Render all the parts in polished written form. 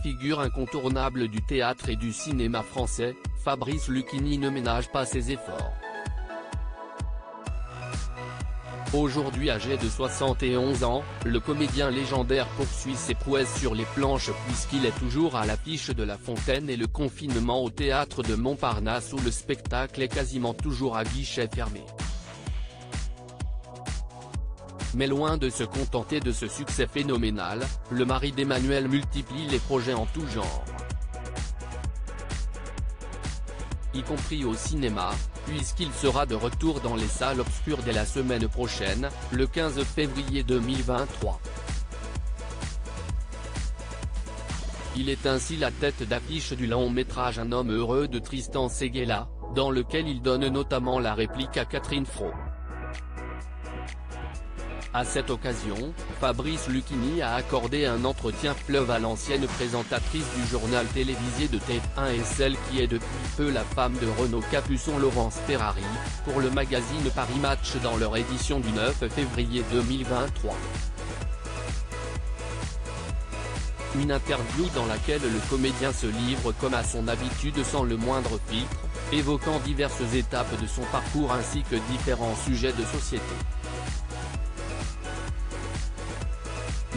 figure incontournable du théâtre et du cinéma français, Fabrice Lucchini ne ménage pas ses efforts. Aujourd'hui âgé de 71 ans, le comédien légendaire poursuit ses prouesses sur les planches puisqu'il est toujours à l'affiche de La Fontaine et Le Confinement au théâtre de Montparnasse où le spectacle est quasiment toujours à guichet fermé. Mais loin de se contenter de ce succès phénoménal, le mari d'Emmanuelle multiplie les projets en tout genre. Y compris au cinéma, puisqu'il sera de retour dans les salles obscures dès la semaine prochaine, le 15 février 2023. Il est ainsi la tête d'affiche du long-métrage Un homme heureux de Tristan Seguela, dans lequel il donne notamment la réplique à Catherine Fro. À cette occasion, Fabrice Lucchini a accordé un entretien fleuve à l'ancienne présentatrice du journal télévisé de TF1 et celle qui est depuis peu la femme de Renaud Capuçon Laurence Ferrari, pour le magazine Paris Match dans leur édition du 9 février 2023. Une interview dans laquelle le comédien se livre comme à son habitude sans le moindre filtre, évoquant diverses étapes de son parcours ainsi que différents sujets de société.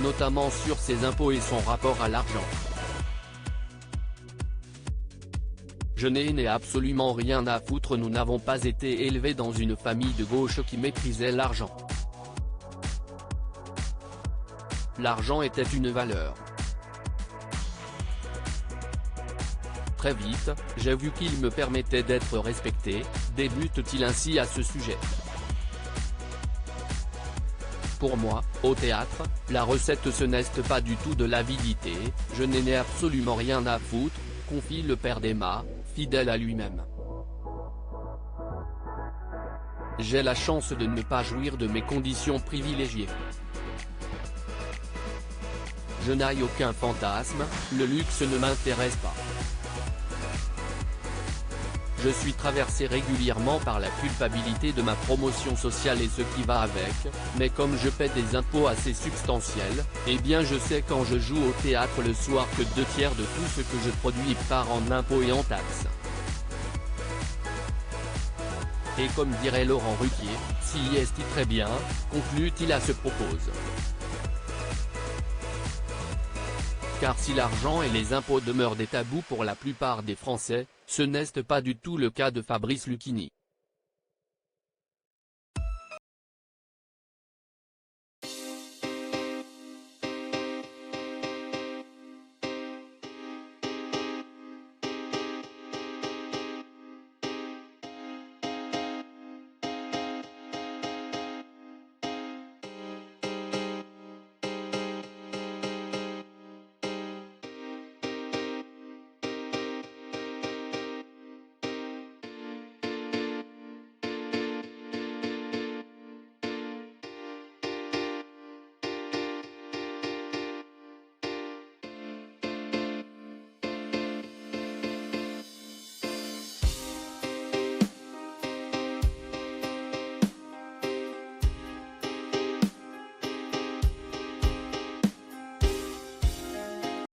Notamment sur ses impôts et son rapport à l'argent. Je n'ai absolument rien à foutre, nous n'avons pas été élevés dans une famille de gauche qui méprisait l'argent. L'argent était une valeur. Très vite, j'ai vu qu'il me permettait d'être respecté, débute-t-il ainsi à ce sujet. Pour moi, au théâtre, la recette ce n'est pas du tout de l'avidité, je n'ai absolument rien à foutre, confie le père d'Emma, fidèle à lui-même. J'ai la chance de ne pas jouir de mes conditions privilégiées. Je n'ai aucun fantasme, le luxe ne m'intéresse pas. Je suis traversé régulièrement par la culpabilité de ma promotion sociale et ce qui va avec, mais comme je paie des impôts assez substantiels, eh bien je sais quand je joue au théâtre le soir que 2/3 de tout ce que je produis part en impôts et en taxes. Et comme dirait Laurent Ruquier, si est très bien, conclut-il à ce propos. Car si l'argent et les impôts demeurent des tabous pour la plupart des Français, ce n'est pas du tout le cas de Fabrice Lucchini.